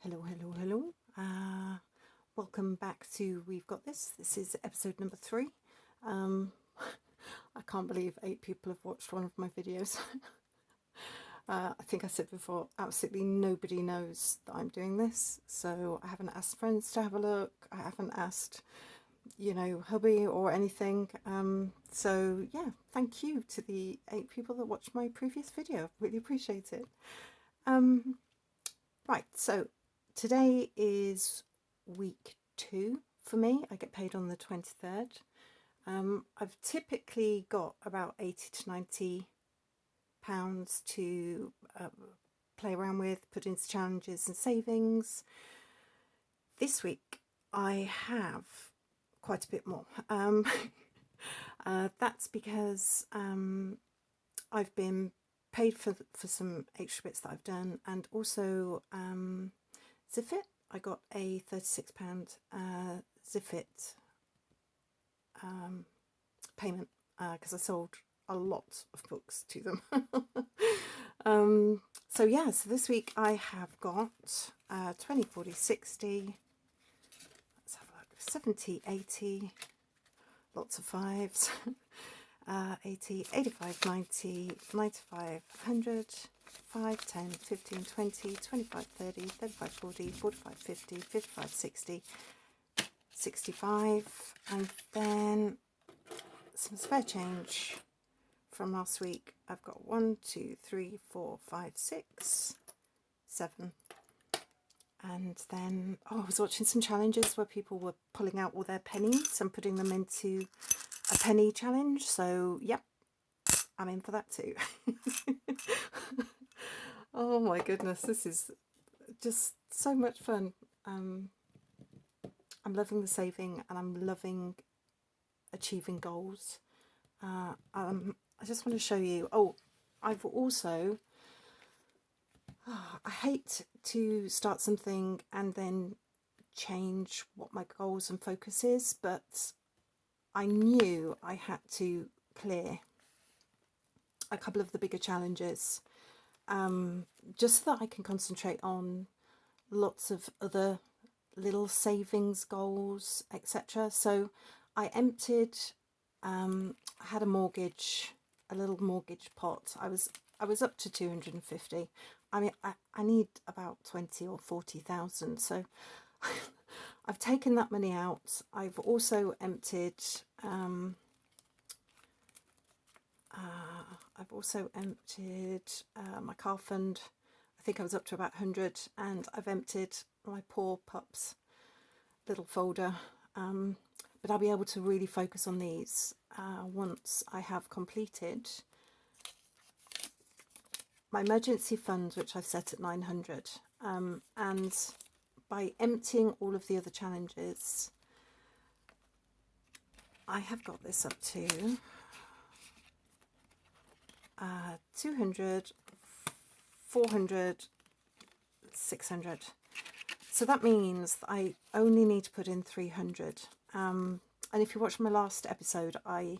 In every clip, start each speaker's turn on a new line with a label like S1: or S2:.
S1: Hello, hello, hello. Welcome back to We've Got This. This is episode number 3. Um, I can't believe 8 people have watched one of my videos. I think I said before, absolutely nobody knows that I'm doing this. So I haven't asked friends to have a look. I haven't asked, hubby or anything. So yeah, thank you to the 8 people that watched my previous video. Really appreciate it. Right, so today is week 2 for me. I get paid on the 23rd. I've typically got about 80 to 90 pounds to play around with, put into challenges and savings. This week I have quite a bit more. That's because I've been paid for some extra bits that I've done, and also Zifit. I got a £36 Zifit payment because I sold a lot of books to them. So yeah, so this week I have got 20, 40, 60, let's have a look, 70, 80, lots of fives, 80, 85, 90, 95, 100, 5, 10, 15, 20, 25, 30, 35, 40, 45, 50, 55, 60, 65, and then some spare change from last week. I've got 1, 2, 3, 4, 5, 6, 7. And then, I was watching some challenges where people were pulling out all their pennies and putting them into a penny challenge. So, yep, I'm in for that too. Oh my goodness, this is just so much fun. I'm loving the saving and I'm loving achieving goals. I just want to show you. Oh, I've also, I hate to start something and then change what my goals and focus is, but I knew I had to clear a couple of the bigger challenges, just so that I can concentrate on lots of other little savings goals, etc. So I emptied, I had a mortgage, a little mortgage pot. I was up to 250. I mean, I need about 20 or 40,000. So I've taken that money out. I've also emptied, my car fund. I think I was up to about 100, and I've emptied my poor pups little folder. But I'll be able to really focus on these once I have completed my emergency fund, which I've set at 900. And by emptying all of the other challenges, I have got this up to 200, 400, 600. So that means that I only need to put in 300. And if you watch my last episode, I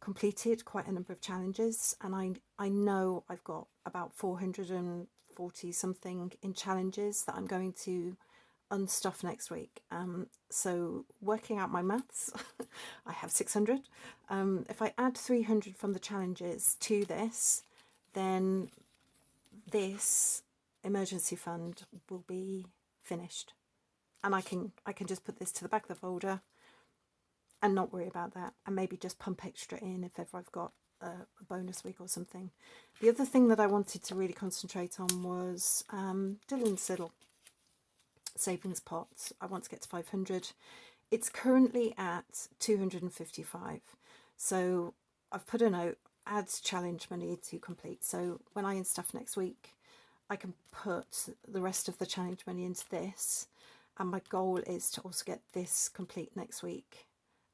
S1: completed quite a number of challenges, and I know I've got about 440 something in challenges that I'm going to unstuff next week. So working out my maths, I have 600. If I add 300 from the challenges to this, then this emergency fund will be finished, and I can just put this to the back of the folder and not worry about that, and maybe just pump extra in if ever I've got a bonus week or something. The other thing that I wanted to really concentrate on was Dylan Siddle savings pot. I want to get to 500. It's currently at 255. So I've put a note, add challenge money to complete. So when I stuff next week, I can put the rest of the challenge money into this. And my goal is to also get this complete next week.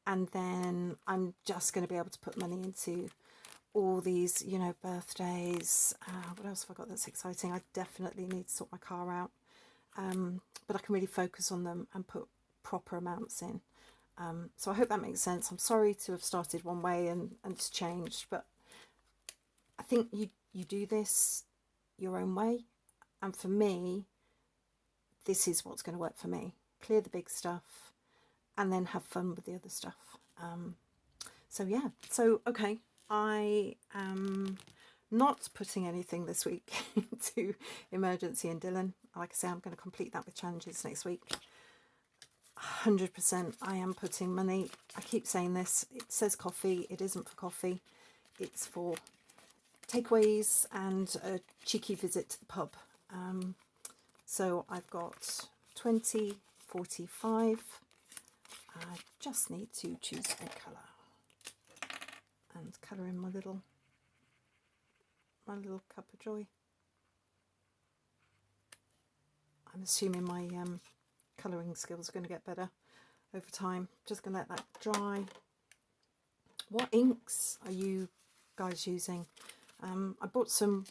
S1: And then I'm just going to be able to put money into all these, birthdays. What else have I got that's exciting? I definitely need to sort my car out. But I can really focus on them and put proper amounts in. So I hope that makes sense. I'm sorry to have started one way and it's changed, but I think you do this your own way. And for me, this is what's going to work for me. Clear the big stuff and then have fun with the other stuff. So yeah, so okay, I am not putting anything this week into Emergency and Dylan. Like I say, I'm going to complete that with challenges next week. 100% I am putting money. I keep saying this, it says coffee, it isn't for coffee, it's for takeaways and a cheeky visit to the pub. So I've got 20, 45. I just need to choose a colour and colour in my little cup of joy. I'm assuming my colouring skills are going to get better over time. Just going to let that dry. What inks are you guys using? I bought some,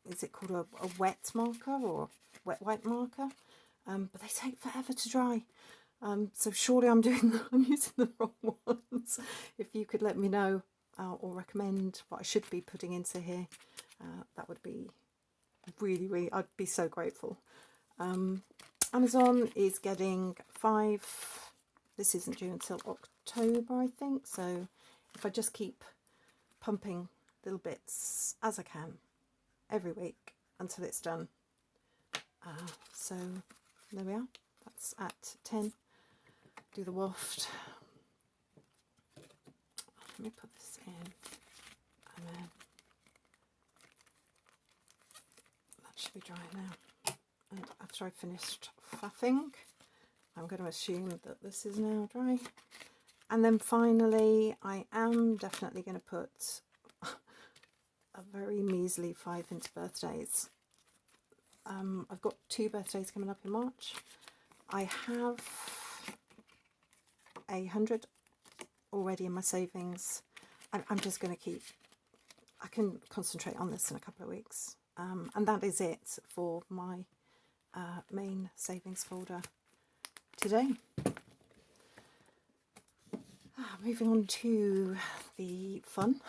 S1: is it called a wet marker or wet white marker? But they take forever to dry. So surely I'm using the wrong ones. If you could let me know or recommend what I should be putting into here, that would be really, I'd be so grateful. Amazon is getting 5, this isn't due until October I think, so if I just keep pumping little bits as I can every week until it's done. So there we are, that's at 10. Do the waft. Let me put this in, and then that should be dry now. And after I've finished faffing, I'm going to assume that this is now dry. And then finally, I am definitely going to put a very measly 5 into birthdays. I've got 2 birthdays coming up in March. I have 100 already in my savings. I'm just going to keep, I can concentrate on this in a couple of weeks. And that is it for my main savings folder today. Moving on to the fun,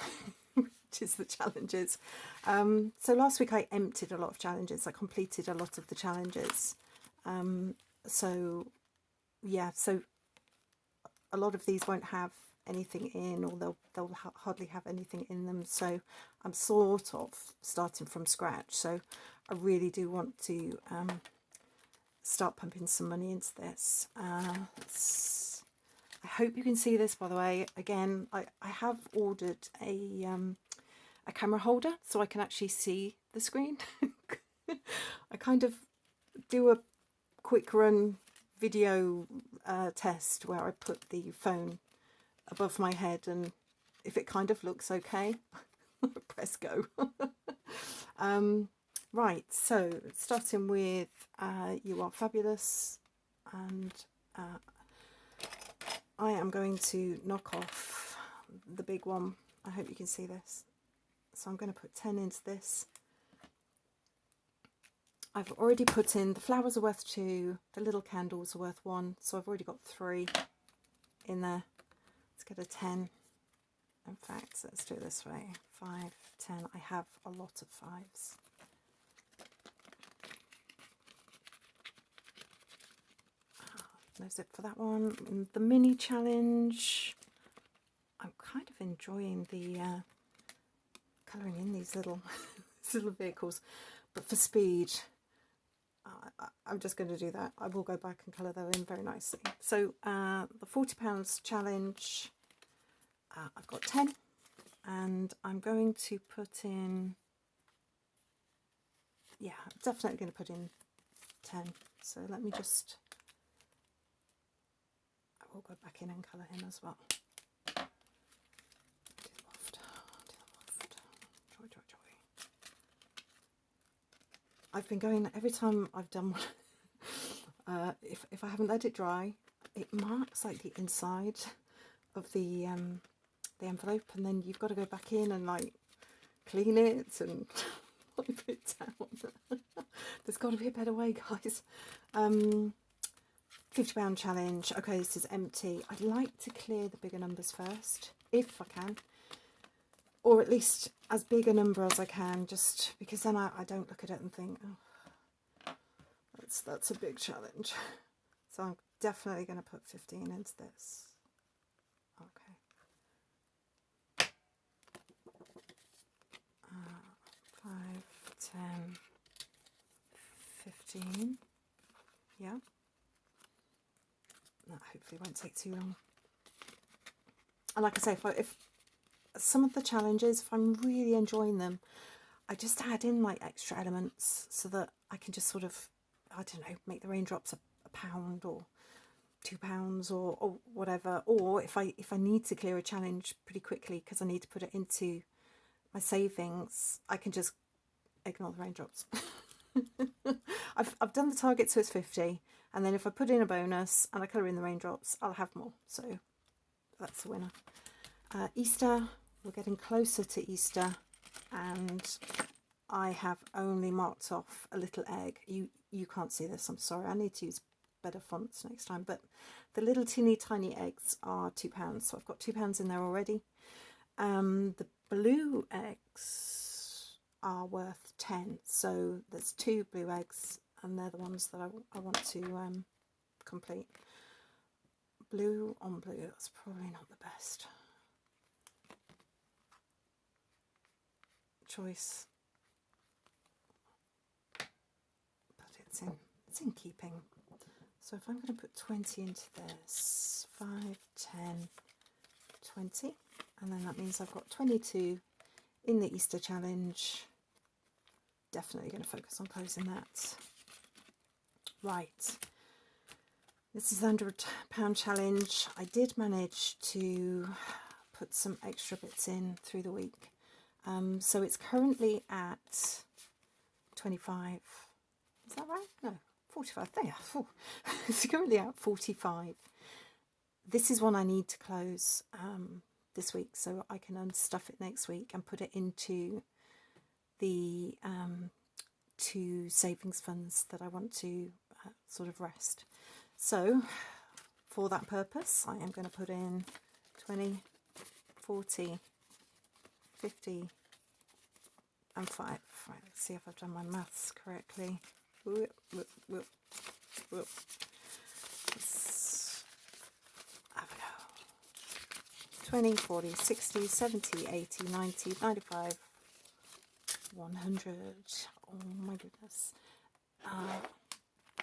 S1: which is the challenges. So last week I emptied a lot of challenges. I completed a lot of the challenges. So yeah, so a lot of these won't have anything in, or they'll hardly have anything in them. So I'm sort of starting from scratch. So I really do want to start pumping some money into this. I hope you can see this, by the way. Again, I have ordered a camera holder so I can actually see the screen. I kind of do a quick run video test where I put the phone above my head, and if it kind of looks okay, press go. Right, so starting with You Are Fabulous, and I am going to knock off the big one. I hope you can see this. So I'm going to put 10 into this. I've already put in, the flowers are worth 2, the little candles are worth 1, so I've already got 3 in there. Let's get a 10. In fact, let's do it this way. 5, 10. I have a lot of 5s. That's it for that one. And the mini challenge, I'm kind of enjoying the colouring in these little little vehicles, but for speed I'm just going to do that. I will go back and colour that in very nicely. So the £40 challenge, I've got 10, and I'm going to put in, yeah, I'm definitely going to put in 10. So let me just, I will go back in and colour him as well. Do the waft, do the waft. Joy, joy, joy. I've been going, every time I've done one, if I haven't let it dry, it marks like the inside of the envelope, and then you've got to go back in and like clean it and wipe it down. There's got to be a better way, guys. £50 challenge. Okay, this is empty. I'd like to clear the bigger numbers first, if I can, or at least as big a number as I can, just because then I don't look at it and think, oh, That's a big challenge. So I'm definitely going to put 15 into this. Okay. 5, 10, 15. Yeah. That hopefully won't take too long. And like I say, if some of the challenges, if I'm really enjoying them, I just add in like extra elements so that I can just sort of, I don't know, make the raindrops a pound or £2 or whatever. Or if I need to clear a challenge pretty quickly because I need to put it into my savings, I can just ignore the raindrops. I've done the target, so it's 50, and then if I put in a bonus and I colour in the raindrops, I'll have more. So that's the winner. Easter, we're getting closer to Easter, and I have only marked off a little egg. You can't see this, I'm sorry. I need to use better fonts next time, but the little teeny tiny eggs are £2, so I've got £2 in there already. The blue eggs are worth 10, so there's 2 blue eggs, and they're the ones that I want to complete. Blue on blue, that's probably not the best choice, but it's in keeping. So if I'm going to put 20 into this, 5, 10, 20, and then that means I've got 22 in the Easter challenge. Definitely going to focus on closing that. Right, this is the £100 challenge. I did manage to put some extra bits in through the week. So it's currently at 25. Is that right? No, 45. There. It's currently at 45. This is one I need to close this week, so I can unstuff it next week and put it into the 2 savings funds that I want to sort of rest. So for that purpose, I am going to put in 20, 40, 50 and 5. Right, let's see if I've done my maths correctly. Whoop, whoop, whoop, whoop. Let's have a go. 20, 40, 60, 70, 80, 90, 95, 100. Oh my goodness.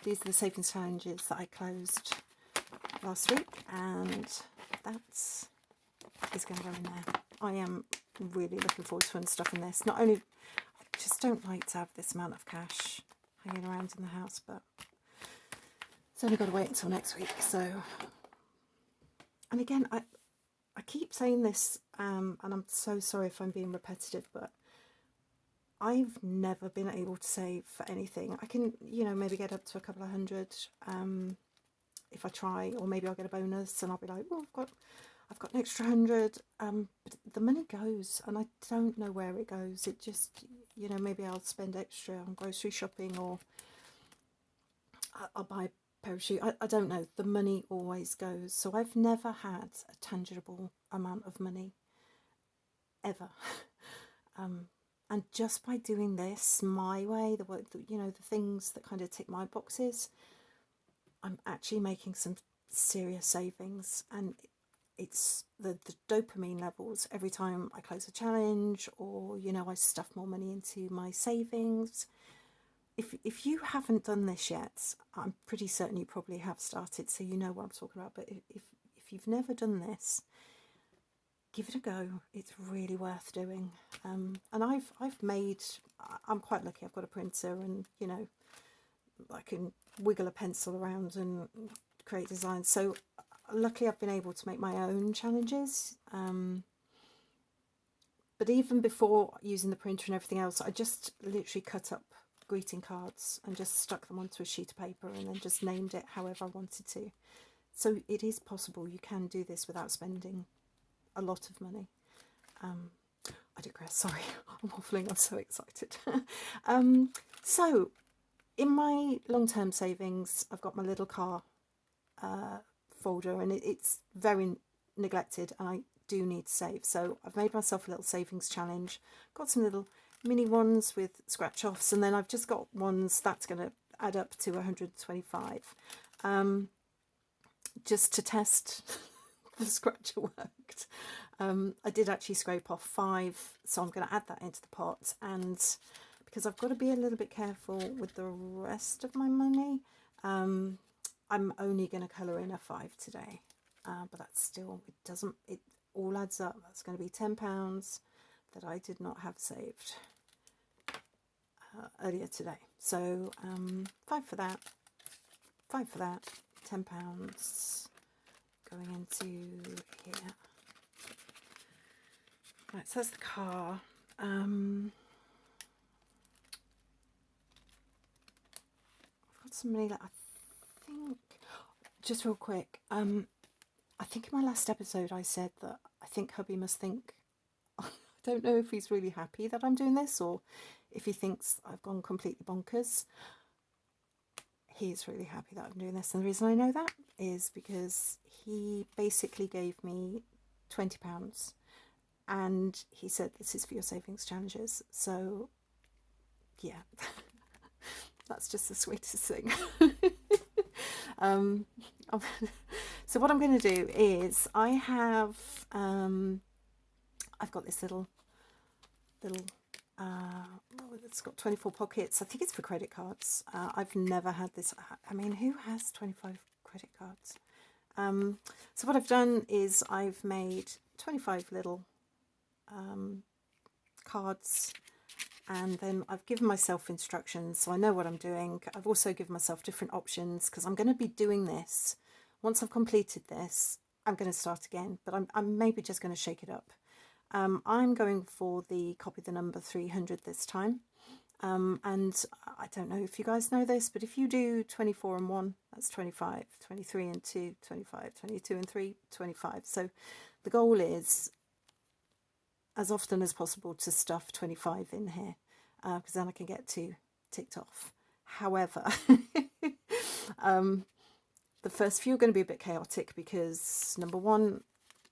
S1: These are the savings challenges that I closed last week, and that is going to go in there. I am really looking forward to unstuffing this. Not only, I just don't like to have this amount of cash hanging around in the house, but it's only got to wait until next week. So, and again, I keep saying this, and I'm so sorry if I'm being repetitive, but I've never been able to save for anything. I can, you know, maybe get up to a couple of hundred if I try, or maybe I'll get a bonus and I'll be like, oh, I've got an extra 100, but the money goes and I don't know where it goes. It just, you know, maybe I'll spend extra on grocery shopping, or I'll buy a pair of shoes. I don't know. The money always goes. So I've never had a tangible amount of money ever. And just by doing this my way, you know, the things that kind of tick my boxes, I'm actually making some serious savings, and it's the dopamine levels every time I close a challenge, or, you know, I stuff more money into my savings. If you haven't done this yet, I'm pretty certain you probably have started, so you know what I'm talking about. But if you've never done this, give it a go. It's really worth doing. And I've made, I'm quite lucky. I've got a printer, and, you know, I can wiggle a pencil around and create designs. So luckily I've been able to make my own challenges. But even before using the printer and everything else, I just literally cut up greeting cards and just stuck them onto a sheet of paper and then just named it however I wanted to. So it is possible. You can do this without spending a lot of money. I digress, sorry, I'm waffling, I'm so excited. So in my long-term savings, I've got my little car folder, and it's very neglected, and I do need to save. So I've made myself a little savings challenge, got some little mini ones with scratch offs, and then I've just got ones that's going to add up to 125, just to test the scratcher worked. I did actually scrape off 5, so I'm going to add that into the pot, and because I've got to be a little bit careful with the rest of my money, I'm only going to colour in a 5 today, but that's still, it all adds up. That's going to be £10 that I did not have saved earlier today. So 5 for that, 5 for that, £10 going into here. Right, so that's the car. I've got some money that I think, just real quick, I think in my last episode I said that I think hubby must think, I don't know if he's really happy that I'm doing this or if he thinks I've gone completely bonkers. He's really happy that I'm doing this, and the reason I know that is because he basically gave me £20 and he said, this is for your savings challenges. So yeah, that's just the sweetest thing. So what I'm going to do is I have I've got this little it's got 24 pockets. I think it's for credit cards. I've never had this. I mean, who has 25 credit cards? So what I've done is I've made 25 little cards, and then I've given myself instructions so I know what I'm doing. I've also given myself different options because I'm going to be doing this. Once I've completed this, I'm going to start again, but I'm maybe just going to shake it up. I'm going for the copy the number 300 this time. And I don't know if you guys know this, but if you do 24 and 1, that's 25, 23 and 2, 25, 22 and 3, 25. So the goal is, as often as possible, to stuff 25 in here, because then I can get 2 ticked off. However, the first few are going to be a bit chaotic because, number one,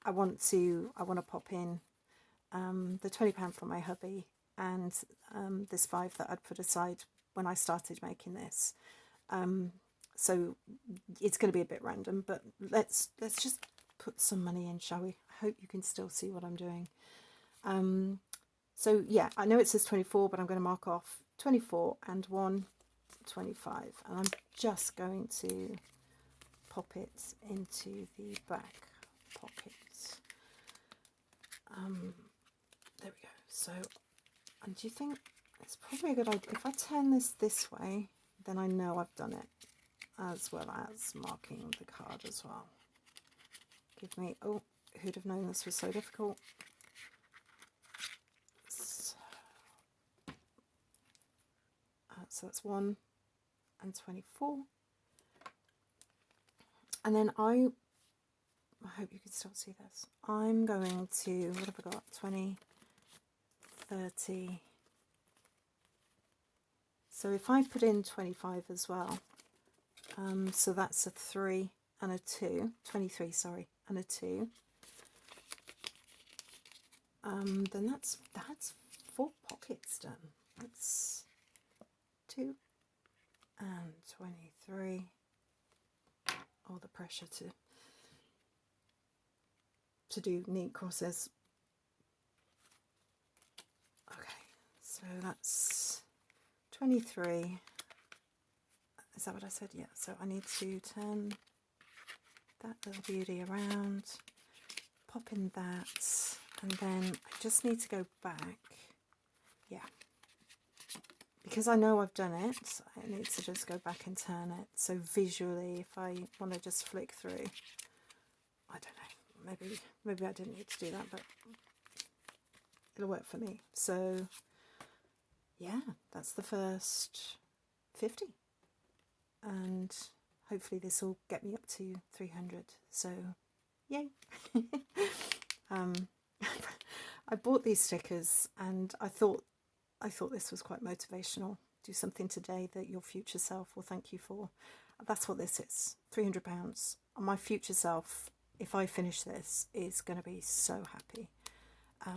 S1: I want to pop in the £20 from my hubby and this 5 that I'd put aside when I started making this. So it's going to be a bit random, but let's just put some money in, shall we? I hope you can still see what I'm doing. So yeah, I know it says 24, but I'm going to mark off 24 and 1, 25, and I'm just going to pop it into the back pocket. There we go. So, and do you think it's probably a good idea if I turn this way, then I know I've done it, as well as marking the card as well. Give me, oh, who'd have known this was so difficult? So that's 1 and 24. And then I hope you can still see this. I'm going to, what have I got? 20, 30. So if I put in 25 as well, so that's a 3 and a 2, 23, sorry, and a 2. Then that's 4 pockets done. That's 2 and 23. Oh, the pressure to do neat crosses. Okay, so that's 23. Is that what I said? Yeah, so I need to turn that little beauty around, pop in that, and then I just need to go back. Yeah, because I know I've done it, I need to just go back and turn it. So visually, if I want to just flick through, I don't know, maybe I didn't need to do that, but it'll work for me. So yeah, that's the first 50, and hopefully this will get me up to 300. So yay. I bought these stickers and I thought this was quite motivational. Do something today that your future self will thank you for. That's what this is. £300. And my future self, if I finish this, is going to be so happy. I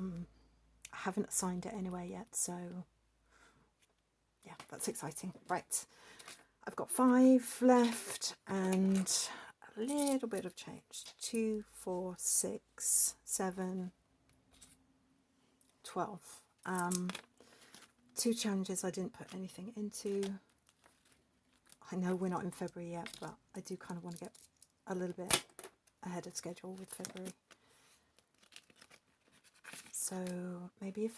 S1: haven't signed it anywhere yet, so yeah, that's exciting. Right, I've got 5 left and a little bit of change. 2, 4, 6, 7, 12. 2 challenges I didn't put anything into. I know we're not in February yet, but I do kind of want to get a little bit ahead of schedule with February. So maybe if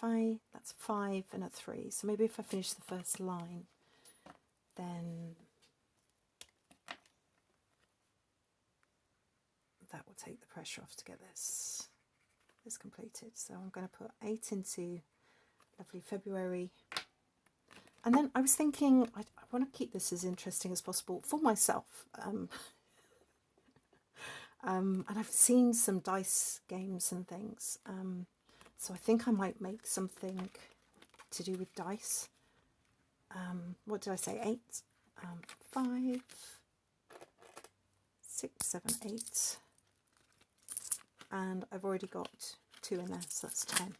S1: that's 5 and a 3. So maybe if I finish the first line, then that will take the pressure off to get this completed. So I'm going to put 8 into lovely February. And then I was thinking, I want to keep this as interesting as possible for myself. And I've seen some dice games and things. So I think I might make something to do with dice. What did I say? 8, 5, 6, 7, 8. And I've already got 2 in there, so that's 10.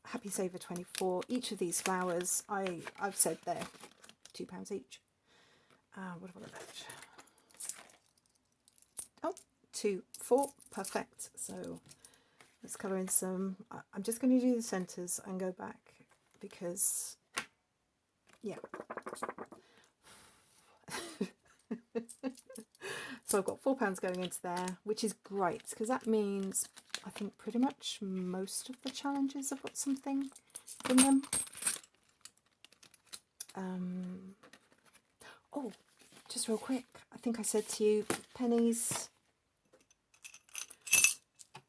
S1: Happy Saver 24. Each of these flowers, I've said they're £2 each. What have I got left? Oh, 2, 4. Perfect. So let's colour in some. I'm just going to do the centres and go back because, yeah. So I've got £4 going into there, which is great because that means I think pretty much most of the challenges have got something in them. Oh, just real quick, I think I said to you, pennies.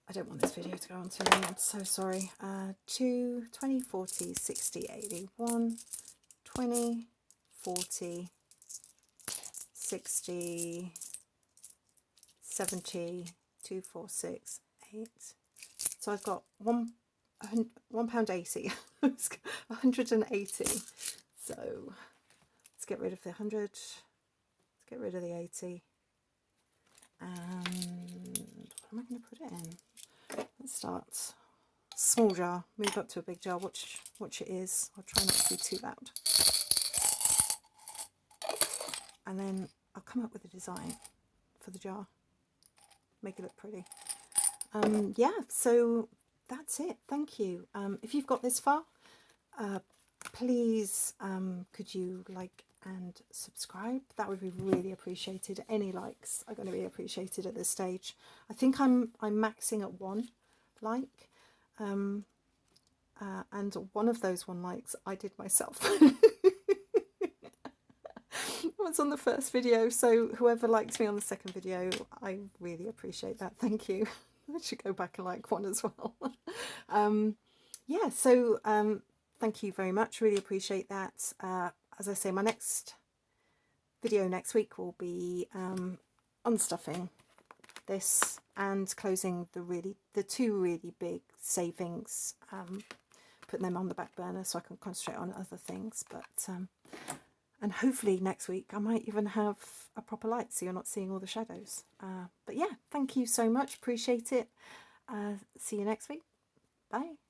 S1: I don't want this video to go on too long, I'm so sorry. 2, 20, 40, 60, 80, 1, 20, 40, 60, 70, 2, 4, 6, 8. So I've got £1.80, 180. So let's get rid of the 100. Let's get rid of the 80. And what am I going to put it in? Let's start small jar, move up to a big jar. Watch it is. I'll try not to be too loud. And then I'll come up with a design for the jar. Make it look pretty. Yeah, so that's it. Thank you. If you've got this far, please could you like and subscribe? That would be really appreciated. Any likes are going to be appreciated at this stage. I think I'm maxing at 1 like, and one of those 1 likes I did myself. Was on the first video, so whoever liked me on the second video, I really appreciate that. Thank you. I should go back and like 1 as well. Yeah, so thank you very much, really appreciate that. As I say, my next video next week will be unstuffing this and closing the 2 really big savings, putting them on the back burner so I can concentrate on other things. But and hopefully next week I might even have a proper light so you're not seeing all the shadows. But yeah, thank you so much. Appreciate it. See you next week. Bye.